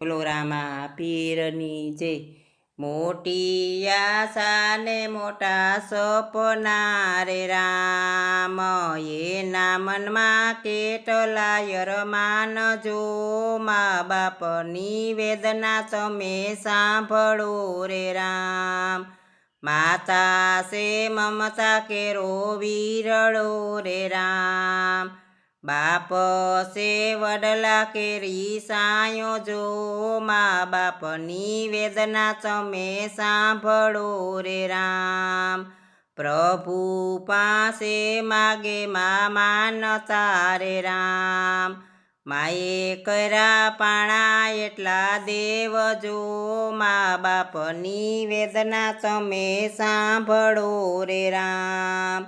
બોલો રામા પીરની જય. મોટી આશા ને મોટા સપના રે રામ, એના મનમાં કેટલાય અરમાન જો. મા બાપની વેદના તમે સાંભળો રે રામ. માતા સે મમતા કેરો વીરળો રે રામ. બાપ સે વડલા કેરી સાયો જો. મા બાપની વેદના તમે સાંભળો રે રામ. પ્રભુ પાસે માગે માનતા રે રામ. માએ કર્યા પાણા એટલા દેવ જો. મા બાપની વેદના તમે સાંભળો રે રામ.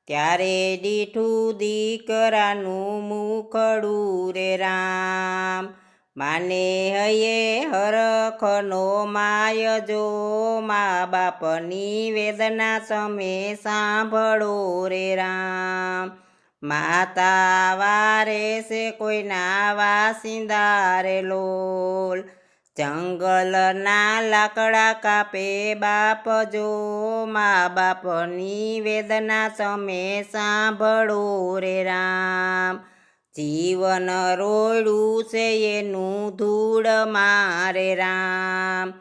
ત્યારે દીઠું દીકરાનું મુખડું રે રામ. માને હૈયે હરખનો માય જો. મા બાપની વેદના તમે સાંભળો રે રામ. માતા વારે છે કોઈના વાસિંદા રે લોલ. જંગલના લાકડા કાપે બાપ જો. મા બાપની વેદના તમે સાંભળો રે રામ. જીવન રોયડું છે એનું ધૂળ મારે રામ.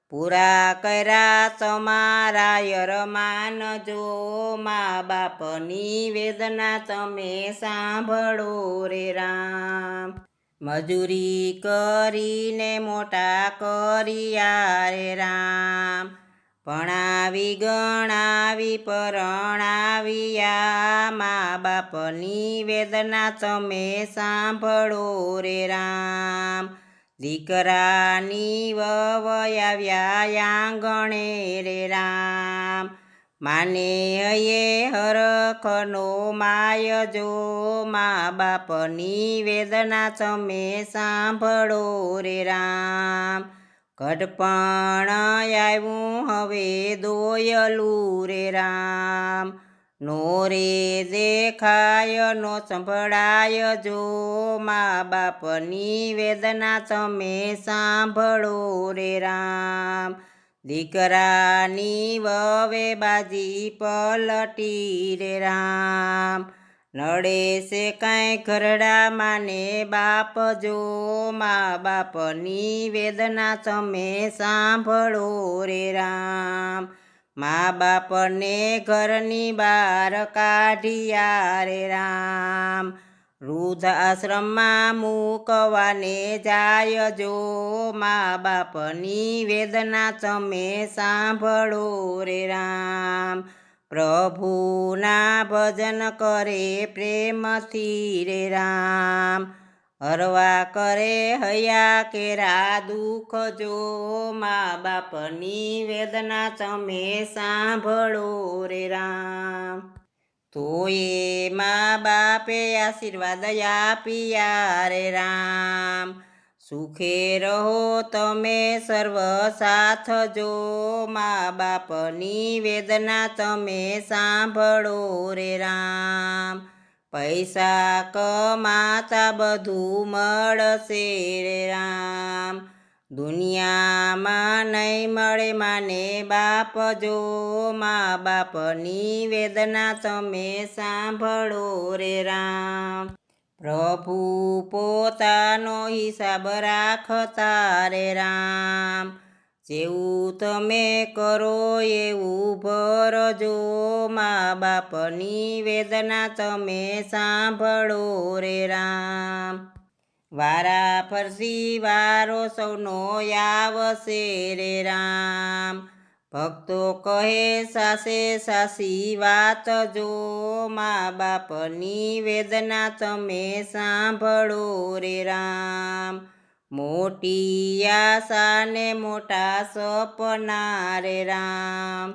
પૂરા કર્યા તમારા અરમાન જો. મા બાપની વેદના તમે સાંભળો રે રામ. મજૂરી કરીને મોટા કર્યા રે રામ. ભણાવી ગણાવી પરણાવ્યા. મા બાપની વેદના તમે સાંભળો રે રામ. દીકરાની વવ આવ્યા આંગણે રે રામ. માને હૈયે હરખનો માય જો. મા બાપની વેદના તમે સાંભળો રે રામ. ઘડપણ આવ્યું હવે દોયલું રે રામ. નો રે દેખાય નો સંભળાય જો. મા બાપની વેદના તમે સાંભળો રે રામ. દીકરાની વવે બાજી પલટી રે રામ. નડે છે કાંઈ ઘરડા માને બાપ જો. મા બાપની વેદના તમે સાંભળો રે રામ. મા બાપને ઘરની બહાર કાઢ્યા રે રામ. વૃદ્ધ આશ્રમમાં મૂકવાને જાય જો. મા બાપની વેદના તમે સાંભળો રે રામ. પ્રભુના ભજન કરે પ્રેમથી રે રામ. હરવા કરે હૈયા કેરા દુઃખ જો. મા બાપની વેદના તમે સાંભળો રે રામ. તોય મા બાપે આશીર્વાદ આપ્યા રે રામ. સુખે રહો તમે સર્વ સાથ જો. મા બાપની વેદના તમે સાંભળો રે રામ. પૈસા કમાતા બધું મળશે રે રામ. દુનિયામાં નહીં મળે માને બાપ જો. મા બાપની વેદના તમે સાંભળો રે રામ. પ્રભુ પોતાનો હિસાબ રાખતા રે રામ. જેવું તમે કરો એવું ભરજો. મા બાપની વેદના તમે સાંભળો રે રામ. વારા ફરસી વારો સૌનો આવશે રે રામ. ભક્તો કહે સાસે સાસી વાત જો. મા બાપની વેદના તમે સાંભળો રે રામ. મોટી આશા ને મોટા સપના રે રામ.